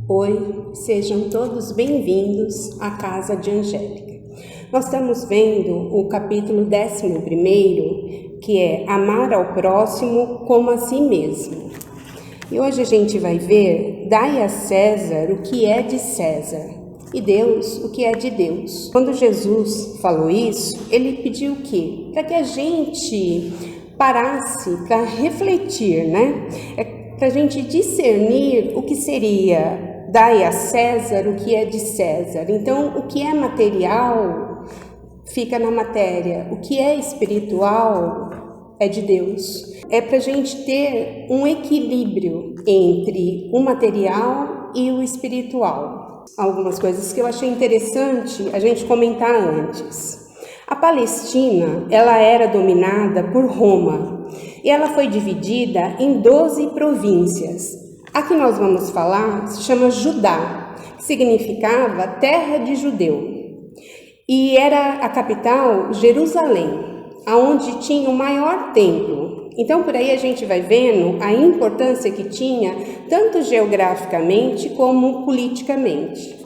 Oi, sejam todos bem-vindos à Casa de Angélica. Nós estamos vendo o capítulo 11, que é Amar ao próximo como a si mesmo. E hoje a gente vai ver, dai a César o que é de César e Deus o que é de Deus. Quando Jesus falou isso, ele pediu o quê? Para que a gente parasse para refletir, né? Para a gente discernir o que seria dai a César o que é de César. Então, o que é material fica na matéria, o que é espiritual é de Deus. É para a gente ter um equilíbrio entre o material e o espiritual. Algumas coisas que eu achei interessante a gente comentar antes. A Palestina, ela era dominada por Roma e ela foi dividida em 12 províncias. A que nós vamos falar se chama Judá, que significava terra de judeu. E era a capital Jerusalém, aonde tinha o maior templo. Então, por aí a gente vai vendo a importância que tinha, tanto geograficamente como politicamente.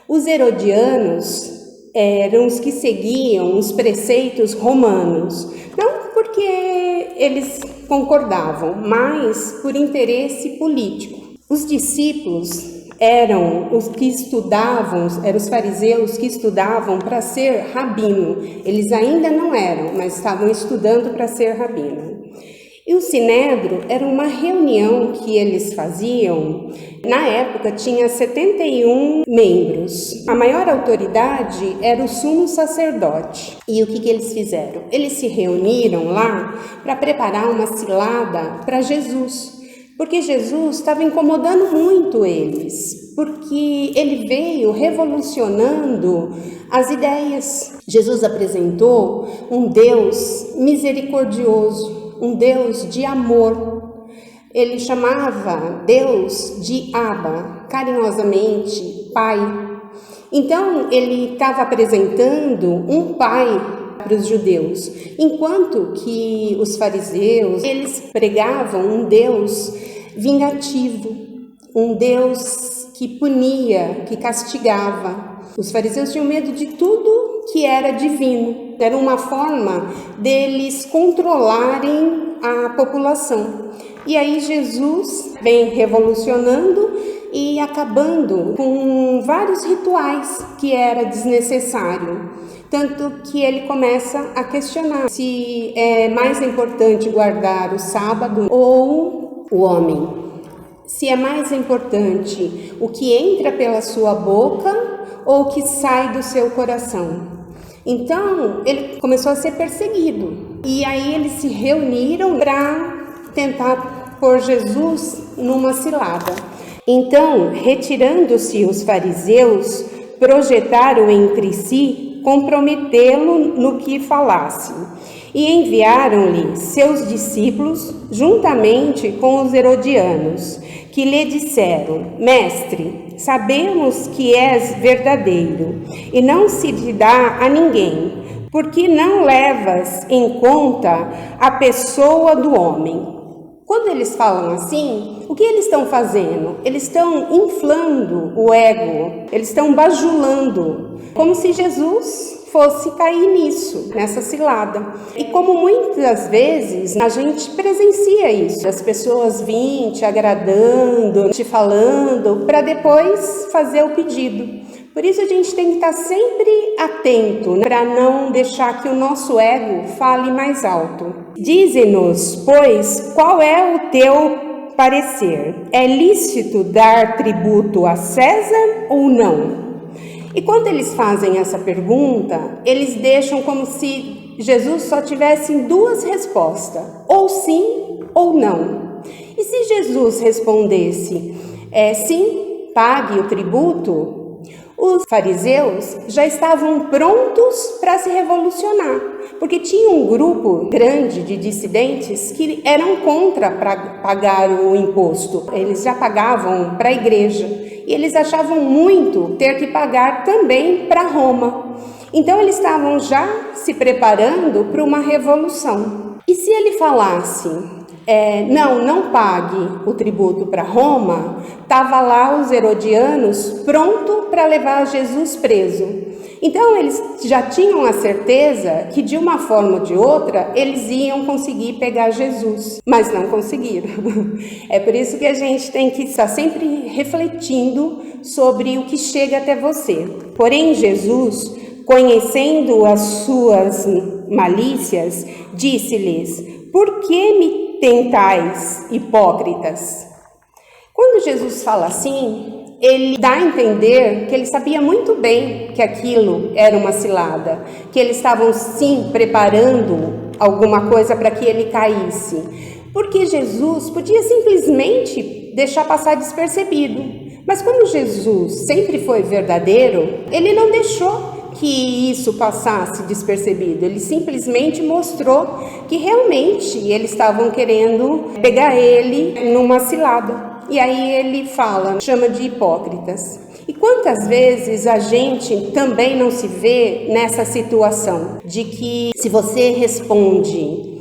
Os herodianos eram os que seguiam os preceitos romanos, não porque eles concordavam, mas por interesse político. Os discípulos eram os que estudavam, eram os fariseus que estudavam para ser rabino. Eles ainda não eram, mas estavam estudando para ser rabino. E o Sinédrio era uma reunião que eles faziam. Na época tinha 71 membros. A maior autoridade era o sumo sacerdote. E o que eles fizeram? Eles se reuniram lá para preparar uma cilada para Jesus. Porque Jesus estava incomodando muito eles. Porque ele veio revolucionando as ideias. Jesus apresentou um Deus misericordioso, um Deus de amor. Ele chamava Deus de Abba, carinhosamente, Pai. Então, ele estava apresentando um Pai para os judeus, enquanto que os fariseus, eles pregavam um Deus vingativo, um Deus que punia, que castigava. Os fariseus tinham medo de tudo que era divino. Era uma forma deles controlarem a população. E aí Jesus vem revolucionando e acabando com vários rituais que era desnecessário. Tanto que ele começa a questionar se é mais importante guardar o sábado ou o homem. Se é mais importante o que entra pela sua boca ou o que sai do seu coração. Então, ele começou a ser perseguido. E aí eles se reuniram para tentar pôr Jesus numa cilada. Então, retirando-se os fariseus, projetaram entre si comprometê-lo no que falasse. E enviaram-lhe seus discípulos, juntamente com os herodianos, que lhe disseram: Mestre, sabemos que és verdadeiro, e não se te dá a ninguém, porque não levas em conta a pessoa do homem. Quando eles falam assim, o que eles estão fazendo? Eles estão inflando o ego, eles estão bajulando, como se Jesus fosse cair nisso, nessa cilada. E como muitas vezes a gente presencia isso, as pessoas vêm te agradando, te falando, para depois fazer o pedido. Por isso a gente tem que estar sempre atento, né, para não deixar que o nosso ego fale mais alto. Dize-nos, pois, qual é o teu parecer? É lícito dar tributo a César ou não? E quando eles fazem essa pergunta, eles deixam como se Jesus só tivesse duas respostas, ou sim ou não. E se Jesus respondesse sim, pague o tributo, os fariseus já estavam prontos para se revolucionar, porque tinha um grupo grande de dissidentes que eram contra pagar o imposto. Eles já pagavam para a igreja e eles achavam muito ter que pagar também para Roma. Então eles estavam já se preparando para uma revolução. E se ele falasse, não pague o tributo para Roma, estava lá os herodianos pronto para levar Jesus preso. Então eles já tinham a certeza que de uma forma ou de outra eles iam conseguir pegar Jesus, mas não conseguiram. É por isso que a gente tem que estar sempre refletindo sobre o que chega até você. Porém Jesus, conhecendo as suas malícias, disse-lhes: por que me tentais, hipócritas? Quando Jesus fala assim, ele dá a entender que ele sabia muito bem que aquilo era uma cilada, que eles estavam sim preparando alguma coisa para que ele caísse, porque Jesus podia simplesmente deixar passar despercebido, mas como Jesus sempre foi verdadeiro, ele não deixou que isso passasse despercebido. Ele simplesmente mostrou que realmente eles estavam querendo pegar ele numa cilada. E aí ele chama de hipócritas. E quantas vezes a gente também não se vê nessa situação de que se você responde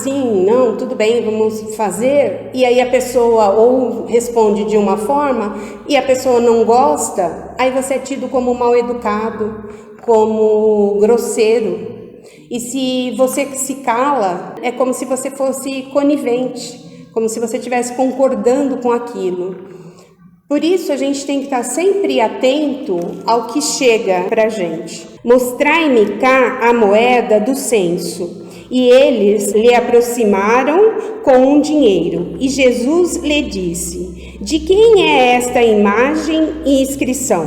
sim, não, tudo bem, vamos fazer, e aí a pessoa ou responde de uma forma e a pessoa não gosta, aí você é tido como mal educado, como grosseiro. E se você se cala, é como se você fosse conivente, como se você estivesse concordando com aquilo. Por isso a gente tem que estar sempre atento ao que chega para a gente. Mostrai-me cá a moeda do censo. E eles lhe aproximaram com um dinheiro. E Jesus lhe disse: de quem é esta imagem e inscrição?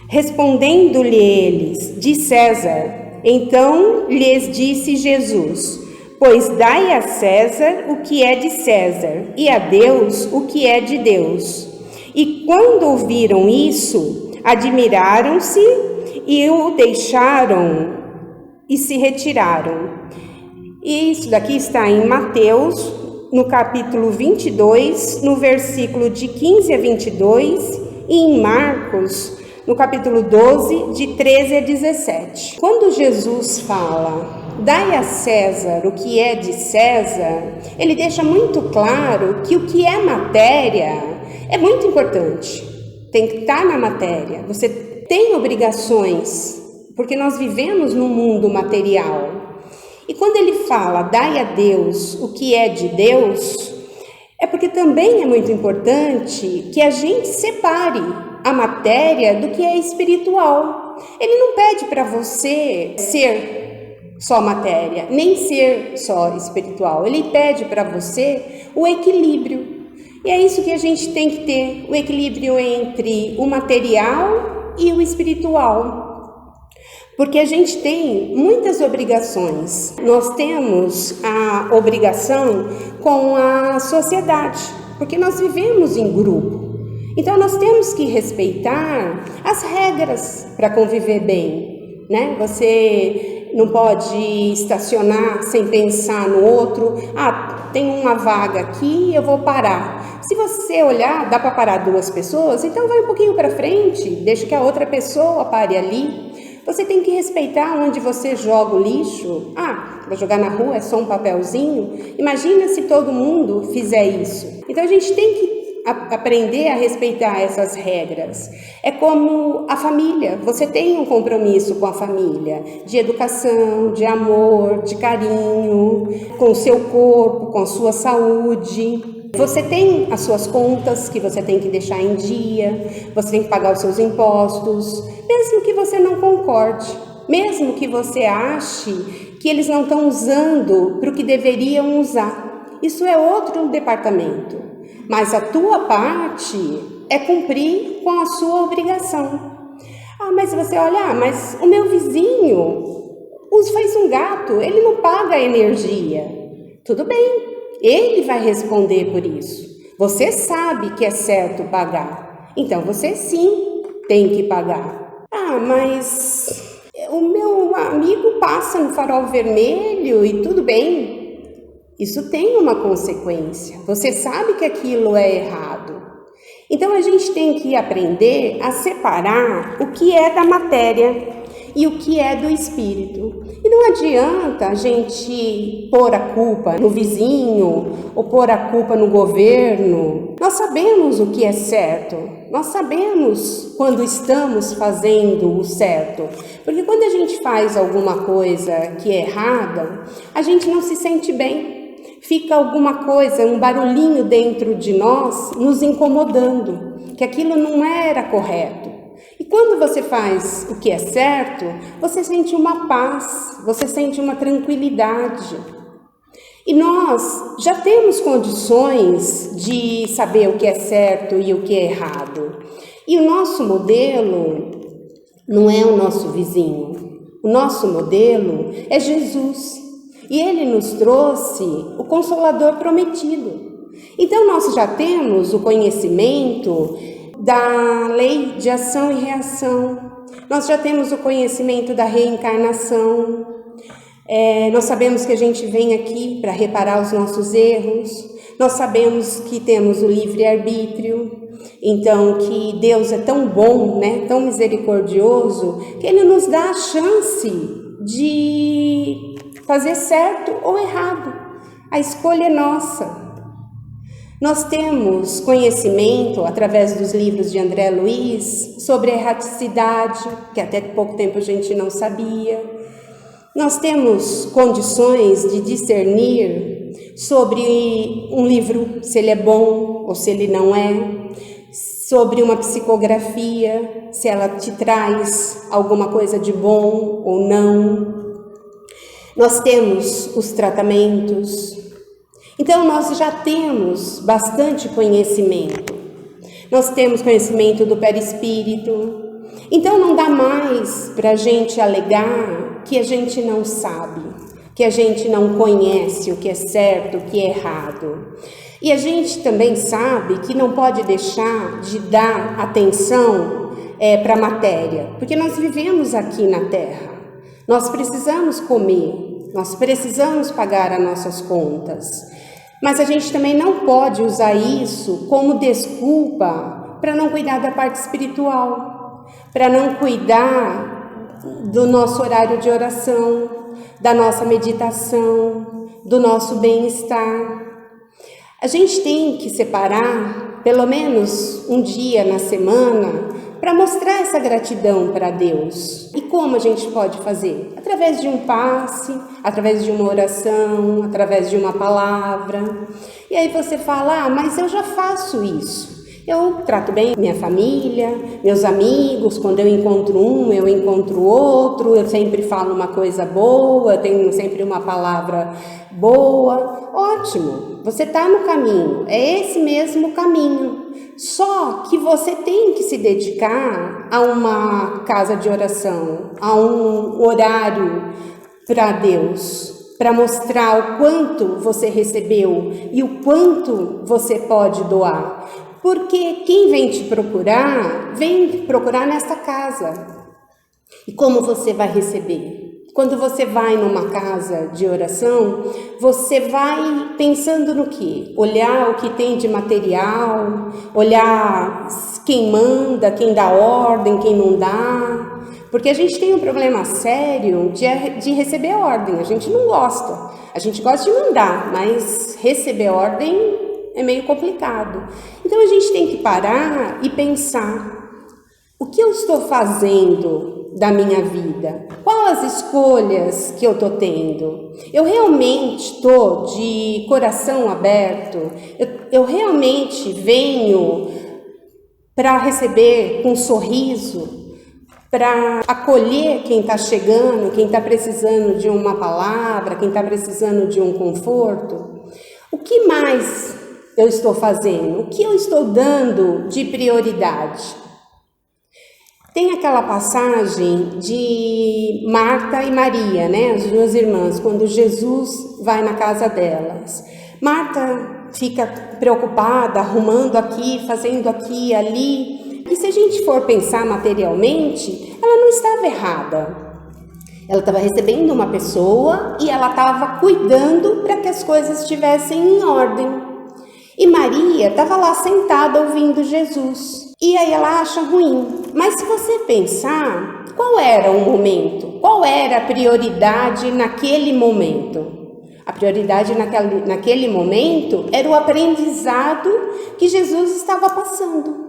Respondendo-lhe eles: de César. Então lhes disse Jesus: pois dai a César o que é de César, e a Deus o que é de Deus. E quando ouviram isso, admiraram-se e o deixaram e se retiraram. E isso daqui está em Mateus, no capítulo 22, no versículo de 15 a 22, e em Marcos, no capítulo 12, de 13 a 17. Quando Jesus fala: dai a César o que é de César, ele deixa muito claro que o que é matéria é muito importante. Tem que estar na matéria. Você tem obrigações, porque nós vivemos num mundo material. E quando ele fala, dai a Deus o que é de Deus, é porque também é muito importante que a gente separe a matéria do que é espiritual. Ele não pede para você ser só matéria, nem ser só espiritual. Ele pede para você o equilíbrio. E é isso que a gente tem que ter, o equilíbrio entre o material e o espiritual. Porque a gente tem muitas obrigações. Nós temos a obrigação com a sociedade, porque nós vivemos em grupo. Então nós temos que respeitar as regras para conviver bem, né? Você não pode estacionar sem pensar no outro. Tem uma vaga aqui, eu vou parar. Se você olhar, dá para parar duas pessoas, então vai um pouquinho para frente, deixa que a outra pessoa pare ali. Você tem que respeitar onde você joga o lixo. Vai jogar na rua, é só um papelzinho. Imagina se todo mundo fizer isso. Então a gente tem que aprender a respeitar essas regras. É como a família. Você tem um compromisso com a família, de educação, de amor, de carinho, com o seu corpo, com a sua saúde. Você tem as suas contas que você tem que deixar em dia, você tem que pagar os seus impostos, mesmo que você não concorde, mesmo que você ache que eles não estão usando para o que deveriam usar. Isso é outro departamento, mas a tua parte é cumprir com a sua obrigação. Mas você olha, mas o meu vizinho faz um gato, ele não paga energia. Tudo bem. Ele vai responder por isso. Você sabe que é certo pagar, então você sim tem que pagar. Ah, mas o meu amigo passa no farol vermelho e tudo bem. Isso tem uma consequência. Você sabe que aquilo é errado. Então a gente tem que aprender a separar o que é da matéria e o que é do espírito. E não adianta a gente pôr a culpa no vizinho ou pôr a culpa no governo. Nós sabemos o que é certo. Nós sabemos quando estamos fazendo o certo. Porque quando a gente faz alguma coisa que é errada, a gente não se sente bem. Fica alguma coisa, um barulhinho dentro de nós nos incomodando, que aquilo não era correto. E quando você faz o que é certo, você sente uma paz, você sente uma tranquilidade. E nós já temos condições de saber o que é certo e o que é errado. E o nosso modelo não é o nosso vizinho. O nosso modelo é Jesus. E Ele nos trouxe o Consolador prometido. Então nós já temos o conhecimento da lei de ação e reação. Nós já temos o conhecimento da reencarnação. Nós sabemos que a gente vem aqui para reparar os nossos erros. Nós sabemos que temos o livre-arbítrio. Então, que Deus é tão bom, né, tão misericordioso, que Ele nos dá a chance de fazer certo ou errado. A escolha é nossa. Nós temos conhecimento, através dos livros de André Luiz, sobre a erraticidade, que até pouco tempo a gente não sabia. Nós temos condições de discernir sobre um livro, se ele é bom ou se ele não é, sobre uma psicografia, se ela te traz alguma coisa de bom ou não. Nós temos os tratamentos. Então, nós já temos bastante conhecimento. Nós temos conhecimento do perispírito. Então, não dá mais para a gente alegar que a gente não sabe, que a gente não conhece o que é certo, o que é errado. E a gente também sabe que não pode deixar de dar atenção para a matéria, porque nós vivemos aqui na Terra. Nós precisamos comer, nós precisamos pagar as nossas contas. Mas a gente também não pode usar isso como desculpa para não cuidar da parte espiritual, para não cuidar do nosso horário de oração, da nossa meditação, do nosso bem-estar. A gente tem que separar pelo menos um dia na semana para mostrar essa gratidão para Deus. E como a gente pode fazer? Através de um passe, através de uma oração, através de uma palavra. E aí você fala, mas eu já faço isso. Eu trato bem minha família, meus amigos, quando eu encontro um, eu encontro outro, eu sempre falo uma coisa boa, eu tenho sempre uma palavra boa. Ótimo, você está no caminho, é esse mesmo caminho. Só que você tem que se dedicar a uma casa de oração, a um horário para Deus, para mostrar o quanto você recebeu e o quanto você pode doar. Porque quem vem te procurar, vem procurar nesta casa. E como você vai receber? Quando você vai numa casa de oração, você vai pensando no quê? Olhar o que tem de material, olhar quem manda, quem dá ordem, quem não dá. Porque a gente tem um problema sério de receber ordem, a gente não gosta. A gente gosta de mandar, mas receber ordem é meio complicado. Então a gente tem que parar e pensar: o que eu estou fazendo da minha vida? Quais as escolhas que eu estou tendo? Eu realmente estou de coração aberto? Eu realmente venho para receber com um sorriso, para acolher quem está chegando, quem está precisando de uma palavra, quem está precisando de um conforto? O que mais eu estou fazendo? O que eu estou dando de prioridade? Tem aquela passagem de Marta e Maria, né? As duas irmãs, quando Jesus vai na casa delas. Marta fica preocupada, arrumando aqui, fazendo aqui, ali. E se a gente for pensar materialmente, ela não estava errada. Ela estava recebendo uma pessoa e ela estava cuidando para que as coisas estivessem em ordem. E Maria estava lá sentada ouvindo Jesus. E aí ela acha ruim. Mas se você pensar, qual era o momento? Qual era a prioridade naquele momento? A prioridade naquele momento era o aprendizado que Jesus estava passando.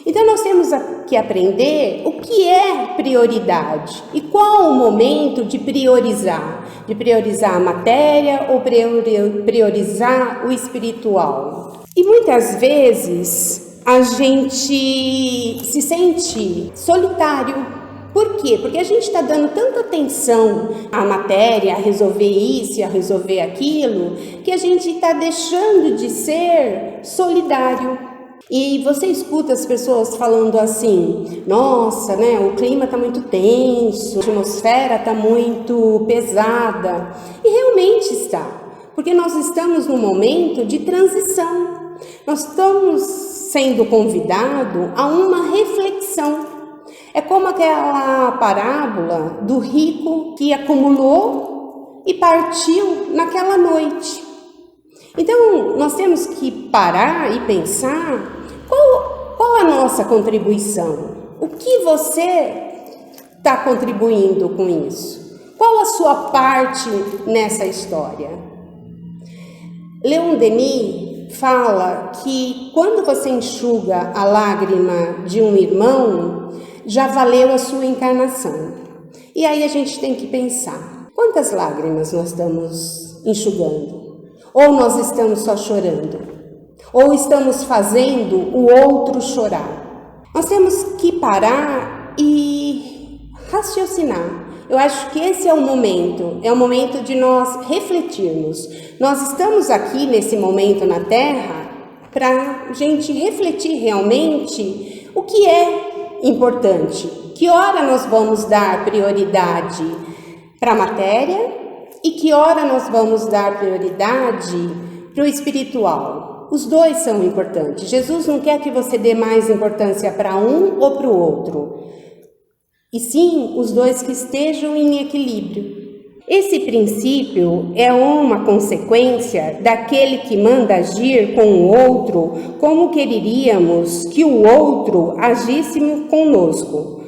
Então nós temos que aprender o que é prioridade e qual o momento de priorizar a matéria ou priorizar o espiritual. E muitas vezes a gente se sente solitário. Por quê? Porque a gente está dando tanta atenção à matéria, a resolver isso, a resolver aquilo, que a gente está deixando de ser solidário. E você escuta as pessoas falando assim, nossa, né, o clima está muito tenso, a atmosfera está muito pesada. E realmente está, porque nós estamos num momento de transição. Nós estamos sendo convidados a uma reflexão. É como aquela parábola do rico que acumulou e partiu naquela noite. Então, nós temos que parar e pensar qual a nossa contribuição? O que você está contribuindo com isso? Qual a sua parte nessa história? Leon Denis fala que quando você enxuga a lágrima de um irmão, já valeu a sua encarnação. E aí a gente tem que pensar, quantas lágrimas nós estamos enxugando? Ou nós estamos só chorando? Ou estamos fazendo o outro chorar? Nós temos que parar e raciocinar. Eu acho que esse é o momento de nós refletirmos. Nós estamos aqui nesse momento na Terra para a gente refletir realmente o que é importante. Que hora nós vamos dar prioridade para a matéria e que hora nós vamos dar prioridade para o espiritual. Os dois são importantes. Jesus não quer que você dê mais importância para um ou para o outro, e sim os dois que estejam em equilíbrio. Esse princípio é uma consequência daquele que manda agir com o outro como quereríamos que o outro agisse conosco.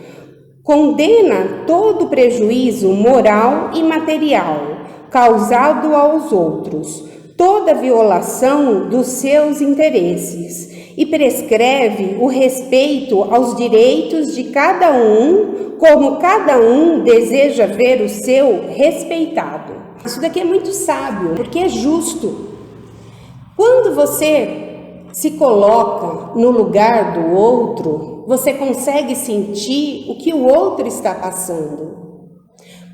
Condena todo prejuízo moral e material causado aos outros, toda violação dos seus interesses e prescreve o respeito aos direitos de cada um, como cada um deseja ver o seu respeitado. Isso daqui é muito sábio, porque é justo. Quando você se coloca no lugar do outro, você consegue sentir o que o outro está passando.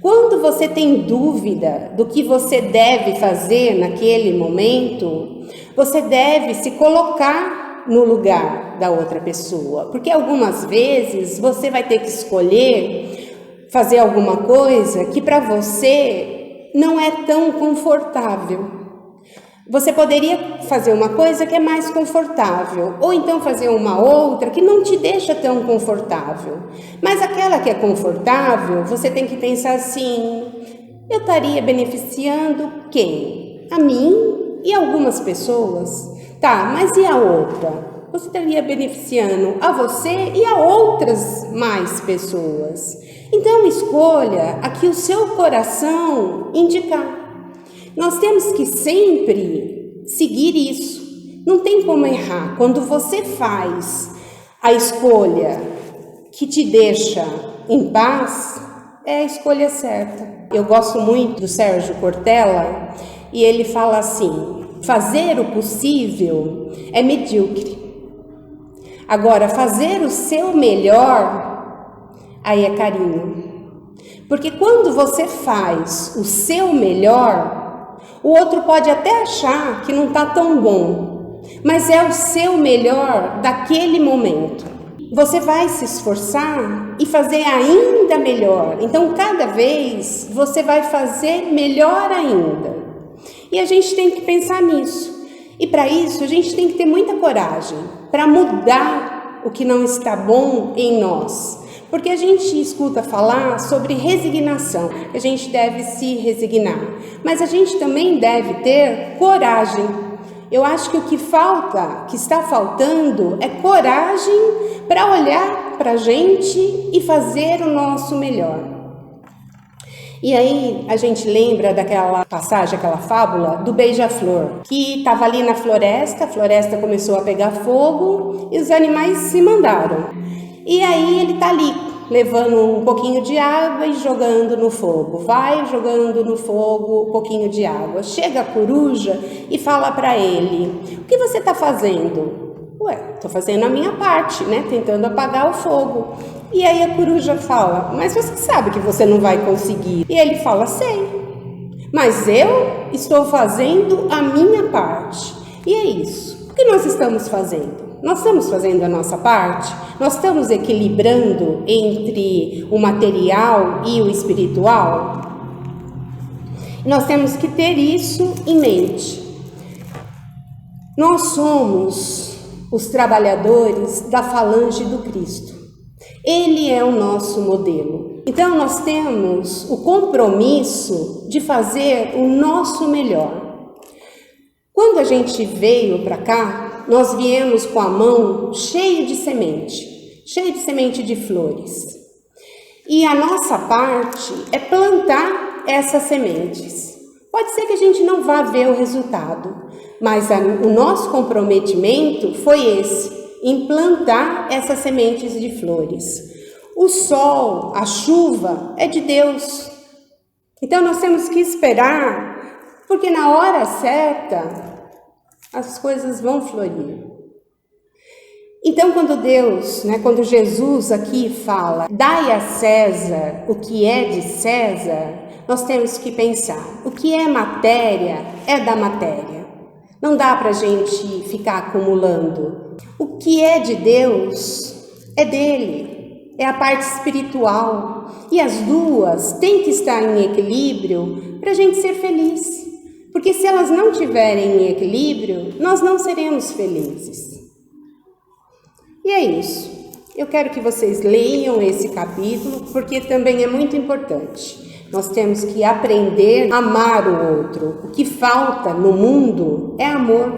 Quando você tem dúvida do que você deve fazer naquele momento, você deve se colocar no lugar da outra pessoa, porque algumas vezes você vai ter que escolher fazer alguma coisa que para você não é tão confortável. Você poderia fazer uma coisa que é mais confortável, ou então fazer uma outra que não te deixa tão confortável. Mas aquela que é confortável, você tem que pensar assim, eu estaria beneficiando quem? A mim e algumas pessoas. Tá, mas e a outra? Você estaria beneficiando a você e a outras mais pessoas. Então escolha a que o seu coração indicar. Nós temos que sempre seguir isso. Não tem como errar. Quando você faz a escolha que te deixa em paz, é a escolha certa. Eu gosto muito do Sérgio Cortella e ele fala assim, fazer o possível é medíocre. Agora, fazer o seu melhor, aí é carinho. Porque quando você faz o seu melhor, o outro pode até achar que não está tão bom, mas é o seu melhor daquele momento. Você vai se esforçar e fazer ainda melhor. Então, cada vez você vai fazer melhor ainda. E a gente tem que pensar nisso. E para isso a gente tem que ter muita coragem para mudar o que não está bom em nós. Porque a gente escuta falar sobre resignação, que a gente deve se resignar, mas a gente também deve ter coragem. Eu acho que o que falta, que está faltando, é coragem para olhar para a gente e fazer o nosso melhor. E aí a gente lembra daquela passagem, aquela fábula do beija-flor, que estava ali na floresta, a floresta começou a pegar fogo e os animais se mandaram. E aí ele está ali, levando um pouquinho de água e jogando no fogo. Vai jogando no fogo um pouquinho de água. Chega a coruja e fala para ele: o que você está fazendo? Ué, estou fazendo a minha parte, né? Tentando apagar o fogo. E aí a coruja fala: mas você sabe que você não vai conseguir. E ele fala: sei, mas eu estou fazendo a minha parte. E é isso. O que nós estamos fazendo? Nós estamos fazendo a nossa parte? Nós estamos equilibrando entre o material e o espiritual? Nós temos que ter isso em mente. Nós somos os trabalhadores da falange do Cristo. Ele é o nosso modelo. Então nós temos o compromisso de fazer o nosso melhor. Quando a gente veio para cá, nós viemos com a mão cheia de semente de flores. E a nossa parte é plantar essas sementes. Pode ser que a gente não vá ver o resultado, mas o nosso comprometimento foi esse, em plantar essas sementes de flores. O sol, a chuva é de Deus. Então nós temos que esperar, porque na hora certa as coisas vão florir. Então quando Jesus aqui fala, dai a César o que é de César, nós temos que pensar, o que é matéria é da matéria. Não dá para a gente ficar acumulando. O que é de Deus é dele, é a parte espiritual. E as duas têm que estar em equilíbrio para a gente ser feliz. Porque se elas não estiverem em equilíbrio, nós não seremos felizes. E é isso. Eu quero que vocês leiam esse capítulo, porque também é muito importante. Nós temos que aprender a amar o outro. O que falta no mundo é amor.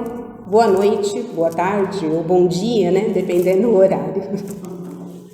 Boa noite, boa tarde ou bom dia, né? Dependendo do horário.